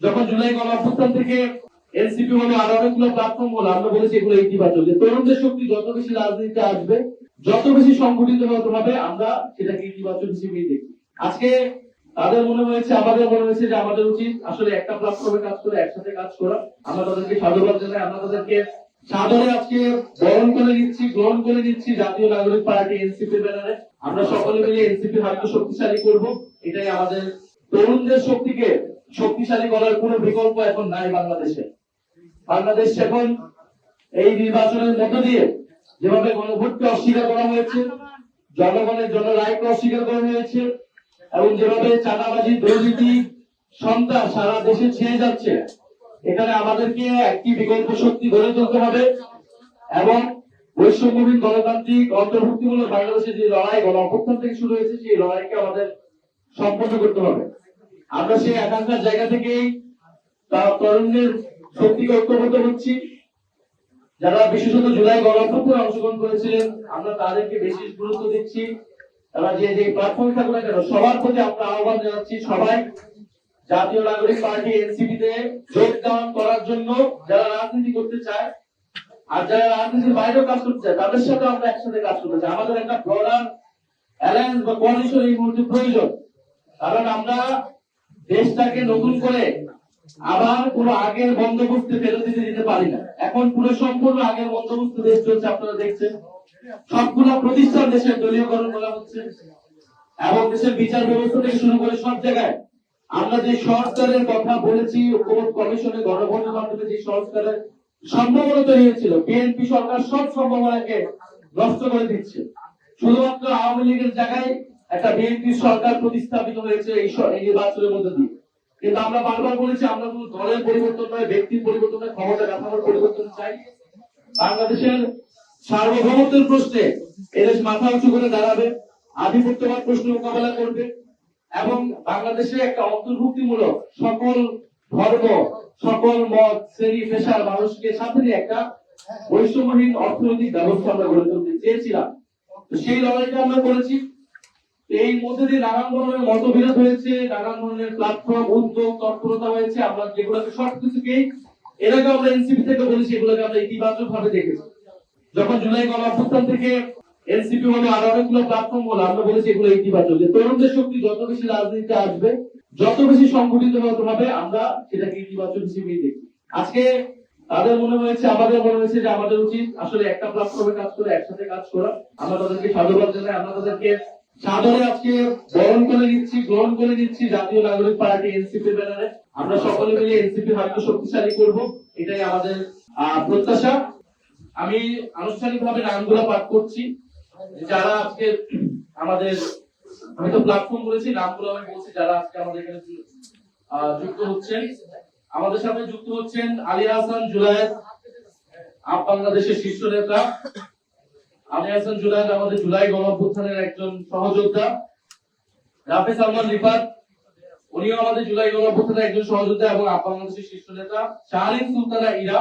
যখন জুলাই গণঅভ্যুত্থান থেকে এনসিপি হলো আর অনেকগুলো প্ল্যাটফর্ম হলো, আমরা বলেছি এগুলো ইতিবাচক, যে তরুণদের শক্তি যত বেশি রাজনীতিতে আসবে, যত বেশি সংগঠিত হতে হবে, আমরা সেটাকে ইতিবাচক হিসেবেই দেখি। আজকে তাদের মনে হয়েছে, আমাদের মনে হয়েছে যে আমাদের উচিত আসলে একটা প্ল্যাটফর্মে কাজ করে একসাথে কাজ করা। আমরা তাদেরকে সাধুবাদ জানাই, আমরা তাদেরকে সাদরে আজকে বরণ করে নিচ্ছি, গ্রহণ করে নিচ্ছি জাতীয় নাগরিক পার্টি এনসিপি ব্যানারে। আমরা সকলে মিলে এনসিপির হাতকে শক্তিশালী করব, এটাই আমাদের। তরুণদের শক্তিকে শক্তিশালী করার কোনো বিকল্প এখন নাই বাংলাদেশে। বাংলাদেশ এখন এই নির্বাচনের মধ্য দিয়ে যেভাবে গণভোটকে অস্বীকার করা হয়েছে, জনগণের জনরায়কে অস্বীকার করা হয়েছে, এবং যেভাবে চাঁদাবাজি, দুর্নীতি, সন্ত্রাস সারা দেশে ছেয়ে যাচ্ছে, এখানে আমাদেরকে একটি বিকল্প শক্তি গড়ে তুলতে হবে এবং বৈষম্যহীন গণতান্ত্রিক অন্তর্ভুক্তিমূলক বাংলাদেশের যে লড়াই গণঅভ্যুত্থান থেকে শুরু হয়েছে, সেই লড়াইকে আমাদের সম্পন্ন করতে হবে। আমরা সেই আকাঙ্ক্ষার জায়গা থেকেই তরুণদের শক্তিকে ঐক্যবদ্ধ হচ্ছি। যারা বিশেষত জুলাই গণঅভ্যুত্থানে অংশগ্রহণ করেছিলেন, আমরা তাদেরকে বেশি গুরুত্ব দিচ্ছি। তারা যে যে প্ল্যাটফর্মে থাকুক না কেন, সবার প্রতি আমরা আহ্বান জানাচ্ছি, সবাই জাতীয় নাগরিক পার্টি এনসিপিতে যোগদান করার জন্য, যারা রাজনীতি করতে চায় আর যারা রাজনীতির বাইরেও কাজ করতে চায়, তাদের সাথে আমরা একসাথে কাজ করতে চাই। আমাদের একটা ব্রডার অ্যালায়েন্স বা কোয়ালিশন এই মুহূর্তে প্রয়োজন, কারণ আমরা দেশটাকে নতুন করে আবার পুরো আগের বন্দোবস্তে ফেরত দিতে পারি না। এখন পুরো সম্পূর্ণ আগের বন্দোবস্তে দেশ চলছে, আপনারা দেখছেন। সবগুলো প্রতিষ্ঠান দেশের দলীয়করণ করা হচ্ছে এবং দেশের বিচার ব্যবস্থা থেকে শুরু করে সব জায়গায় আমরা যে সংস্কারের কথা বলেছি, ঐক্যমত্য কমিশনে গণভোটের মাধ্যমে যে সংস্কারের সম্ভাবনা তৈরি হয়েছিল, বিএনপি সরকার সব সম্ভাবনাকে নষ্ট করে দিচ্ছে। শুধুমাত্র আওয়ামী লীগের জায়গায় একটা বিএনপি সরকার প্রতিস্থাপিত হয়েছে এই নির্বাচনের মধ্যে দিয়ে। কিন্তু আমরা বারবার বলেছি, আমরা কোন দলের পরিবর্তন নয়, ব্যক্তির পরিবর্তন নয়, ক্ষমতা কাঠামোর পরিবর্তন চাই। বাংলাদেশের সার্বভৌমত্বের প্রশ্নে এদেশ মাথা উঁচু করে দাঁড়াবে, আধিপত্যবাদ প্রশ্ন মোকাবেলা করবে এবং বাংলাদেশে একটা অন্তর্ভুক্তিমূলক সকল ধর্ম, সকল মত, শ্রেণী পেশার মানুষকে সাথে নিয়ে একটা বৈষম্যহীন অর্থনৈতিক ব্যবস্থা আমরা গড়ে তুলতে চেয়েছিলাম। সেই লড়াইটা আমরা করেছি। এই মধ্যে দিয়ে নানান ধরনের মতবিরোধ হয়েছে, নানান ধরনের প্ল্যাটফর্ম, উদ্যোগ, তৎপরতা হয়েছে। আমরা যেগুলোকে সবকিছুকেই এর আগে আমরা এনসিপি থেকে বলেছি, এগুলোকে আমরা ইতিবাচক ভাবে দেখেছি। যখন জুলাই গণঅভ্যুত্থান থেকে এনসিপি হলো আর অনেকগুলো প্ল্যাটফর্ম হলো, আমরা বলেছি এগুলো ইতিবাচক, যে তরুণদের শক্তি যত বেশি রাজনীতিতে আসবে, যত বেশি সংগঠিত হতে হবে, আমরা সেটাকে ইতিবাচক হিসেবেই দেখি। আজকে তাদের মনে হয়েছে, আমাদের মনে হয়েছে যে আমাদের উচিত আসলে একটা প্ল্যাটফর্মে কাজ করে একসাথে কাজ করা। আমরা তাদেরকে সাধুবাদ জানাই, আমরা তাদেরকে সাদরে আজকে বরণ করে নিচ্ছি, গ্রহণ করে নিচ্ছি জাতীয় নাগরিক পার্টি এনসিপি ব্যানারে। আমরা সকলে মিলে এনসিপির হাতকে শক্তিশালী করব, এটাই আমাদের প্রত্যাশা। আমি আনুষ্ঠানিকভাবে নামগুলো পাঠ করছি, যারা আজকে আমাদের, আমি তো প্ল্যাটফর্ম বলেছি, নামগুলো আমি বলছি যারা আজকে আমাদের এখানে যুক্ত হচ্ছেন। আমাদের সাথে যুক্ত হচ্ছেন আলী হাসান জুনায়েদ, আপ বাংলাদেশের শীর্ষ নেতা। আলী হাসান জুনায়েদ আমাদের জুলাই গণঅভ্যুত্থানের একজন সহযোদ্ধা। রাফি সালমান রিফাত, উনিও আমাদের জুলাই গণঅভ্যুত্থানের একজন সহযোদ্ধা এবং আপ বাংলাদেশের শীর্ষ নেতা। শাহরিন সুলতানা ইরা।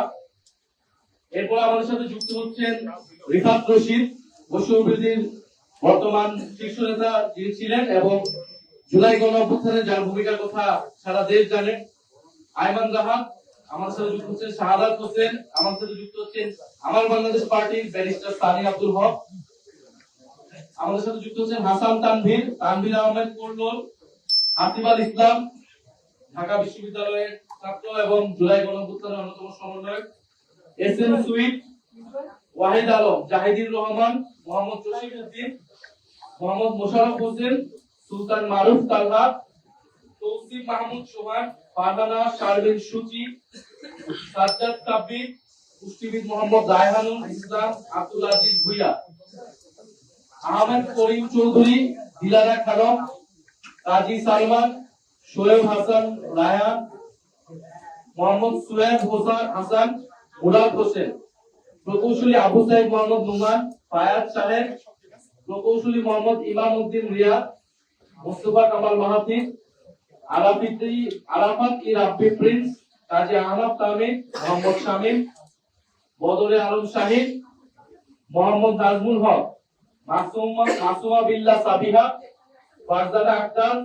এরপর আমাদের সাথে যুক্ত হচ্ছেন রিফাত রশিদ, বৈষম্যবিরোধীর বর্তমান শীর্ষ নেতা যিনি ছিলেন এবং জুলাই গণঅভ্যুত্থানে যার ভূমিকার কথা সারা দেশ জানে। আইমান জাহান আমার সাথে যুক্ত হচ্ছেন। শাহাদাত হোসেন আমার সাথে যুক্ত হচ্ছেন আমার বাংলাদেশ পার্টির ব্যারিস্টার সানি আব্দুল হক। আমাদের সাথে যুক্ত হচ্ছেন হাসান তানভীর, তানভীর আহমেদ কোরলোল, হাতিব আল ইসলাম, ঢাকা বিশ্ববিদ্যালয়ের ছাত্র এবং জুলাই গণঅভ্যুত্থানের অন্যতম সমন্বয়ক। এস এম সুইট, ওয়াহিদ আলম, জাহিদুর রহমান, মোহাম্মদ জসিম উদ্দিন, মোহাম্মদ মোশাররফ হোসেন, সুলতান মারুফ তালহা, তৌসিফ মাহমুদ সোহান, ফারহানা শারমিন সুচি, সাজ্জাদ সাব্বির, পুষ্টিবিদ মোহাম্মদ রায়হানুল ইসলাম, আব্দুল আজিজ ভুইয়া, আহমেদ করিম চৌধুরী, দিলারা খানম, কাজী সালমান, শোয়েব হাসান রায়হান, মোহাম্মদ সুয়েব হাসান, মুরাদ হোসেন, প্রকৌশলী আবু সাইদ মোহাম্মদ নুমান, ফায়াজ সাহেব, প্রকৌশলী মোহাম্মদ ইমাম উদ্দিন রিয়াদ, মুস্তফা কামাল মাহাতির, আরাফাত ই রাব্বি প্রিন্স, কাজী আহমদ তামিম, মোহাম্মদ শামীম, বদরে আলম শাহিদ, মোহাম্মদ নাজমুল হক, মাসুমা বিল্লাহ সাবিহা, ফারজানা আক্তার,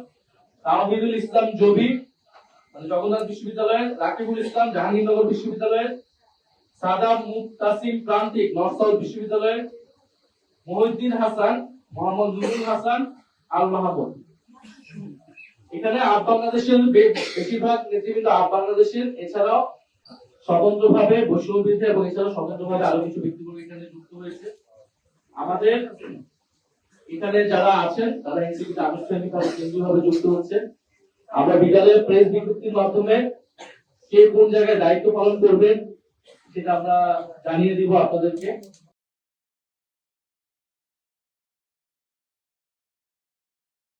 তাওহিদুল ইসলাম জবি, মানে জগন্নাথ বিশ্ববিদ্যালয়ের, রাকিবুল ইসলাম জাহাঙ্গীরনগর বিশ্ববিদ্যালয়ের, সাদাম মুতাসিম প্রান্তিক নর্থ সাউথ বিশ্ববিদ্যালয়ের, মহিউদ্দিন হাসান, মোহাম্মদ নুরুল হাসান আল মাহমুদ। এখানে আপ বাংলাদেশের বেশিরভাগ নেতৃবৃন্দ আপ বাংলাদেশের, এছাড়াও স্বতন্ত্রভাবে বৈষ্ণববিদ্যা এবং এছাড়াও স্বতন্ত্রভাবে আরো কিছু ব্যক্তিবর্গ এখানে যুক্ত হয়েছে। আমাদের এখানে যারা আছেন তারা এনসিপিতে আনুষ্ঠানিকভাবে কেন্দ্রীয়ভাবে যুক্ত হচ্ছে। আমরা বিদ্যালয়ের প্রেস বিজ্ঞপ্তির মাধ্যমে কে কোন জায়গায় দায়িত্ব পালন করবেন সেটা আমরা জানিয়ে দিব আপনাদেরকে।